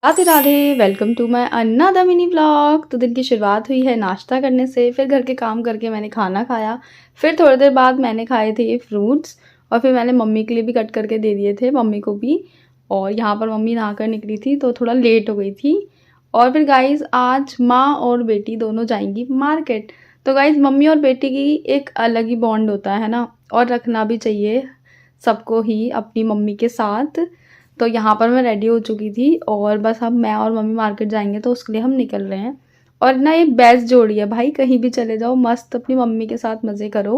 Radhe Radhe, welcome to my another mini vlog. तो दिन की शुरुआत हुई है नाश्ता करने से, फिर घर के काम करके मैंने खाना खाया, फिर थोड़ी देर बाद मैंने खाए थे ये फ्रूट्स और फिर मैंने मम्मी के लिए भी कट करके दे दिए थे, मम्मी को भी। और यहाँ पर मम्मी नहाकर निकली थी तो थोड़ा लेट हो गई थी। और फिर गाइज़ आज माँ और बेटी दोनों जाएंगी मार्केट। तो गाइज़ मम्मी और बेटी की एक अलग ही बॉन्ड होता है ना, और रखना भी चाहिए सबको ही अपनी मम्मी के साथ। तो यहाँ पर मैं रेडी हो चुकी थी और बस अब मैं और मम्मी मार्केट जाएंगे तो उसके लिए हम निकल रहे हैं। और ना ये बेस्ट जोड़ी है भाई, कहीं भी चले जाओ मस्त अपनी मम्मी के साथ मज़े करो।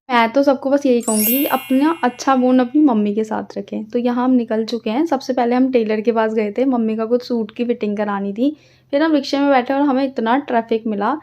मैं तो सबको बस यही कहूँगी अपना अच्छा बॉन्ड अपनी मम्मी के साथ रखें। तो यहाँ हम निकल चुके हैं। सबसे पहले हम टेलर के पास गए थे, मम्मी का कुछ सूट की फिटिंग करानी थी। फिर हम रिक्शे में बैठे और हमें इतना ट्रैफिक मिला।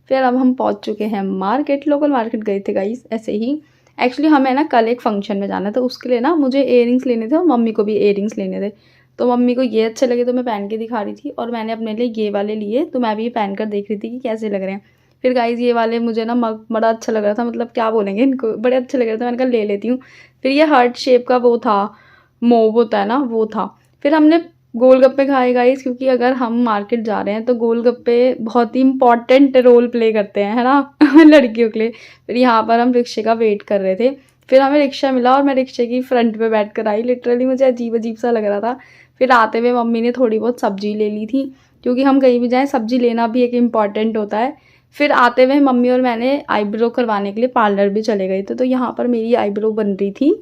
फिर अब हम पहुँच चुके हैं मार्केट, लोकल मार्केट गए थे गाइस ऐसे ही। एक्चुअली हमें ना कल एक फंक्शन में जाना है तो उसके लिए ना मुझे इयररिंग्स लेने थे और मम्मी को भी इयररिंग्स लेने थे। तो मम्मी को ये अच्छे लगे तो मैं पहन के दिखा रही थी और मैंने अपने लिए ये वाले लिए, तो मैं भी ये पहन कर देख रही थी कि कैसे लग रहे हैं। फिर गाइज़ ये वाले मुझे ना बड़ा अच्छा लग रहा था, मतलब क्या बोलेंगे इनको, बड़े अच्छे लग रहे थे, मैंने कहा ले लेती हूँ। फिर ये हार्ट शेप का वो था, मोव होता है ना वो था। फिर हमने गोलगप्पे खाए गाइस, क्योंकि अगर हम मार्केट जा रहे हैं तो गोलगप्पे बहुत ही इंपॉर्टेंट रोल प्ले करते हैं, है ना लड़कियों के लिए। फिर यहाँ पर हम रिक्शे का वेट कर रहे थे, फिर हमें रिक्शा मिला और मैं रिक्शे की फ्रंट पे बैठ कर आई। लिटरली मुझे अजीब अजीब सा लग रहा था। फिर आते हुए मम्मी ने थोड़ी बहुत सब्जी ले ली थी, क्योंकि हम कहीं भी जाएँ सब्जी लेना भी एक इम्पॉर्टेंट होता है। फिर आते हुए मम्मी और मैंने आईब्रो करवाने के लिए पार्लर भी चले गए थे। तो यहाँ पर मेरी आईब्रो बन रही थी,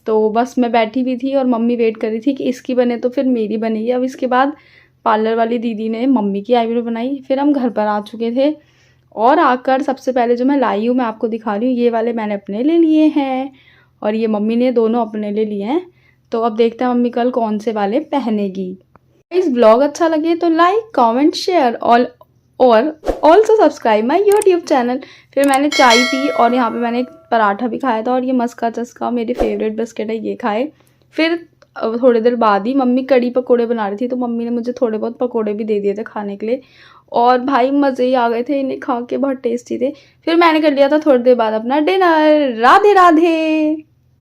तो बस मैं बैठी हुई थी और मम्मी वेट कर रही थी कि इसकी बने तो फिर मेरी बनेगी। अब इसके बाद पार्लर वाली दीदी ने मम्मी की आईब्रो बनाई। फिर हम घर पर आ चुके थे और आकर सबसे पहले जो मैं लाई हूँ मैं आपको दिखा रही हूँ। ये वाले मैंने अपने ले लिए हैं और ये मम्मी ने दोनों अपने ले लिए हैं। तो अब देखते हैं मम्मी कल कौन से वाले पहनेगी। इस ब्लॉग अच्छा लगे तो लाइक कमेंट शेयर और also subscribe my YouTube channel. फिर मैंने चाय पी और यहाँ पे मैंने एक पराठा भी खाया था और ये मस्का चस्का मेरी फेवरेट बिस्किट है, ये खाए। फिर थोड़ी देर बाद ही मम्मी कड़ी पकोड़े बना रही थी, तो मम्मी ने मुझे थोड़े बहुत पकोड़े भी दे दिए थे खाने के लिए। और भाई मज़े ही आ गए थे, इन्हें खा के बहुत टेस्टी थे। फिर मैंने कर लिया था थोड़ी देर बाद अपना डिनर। राधे राधे।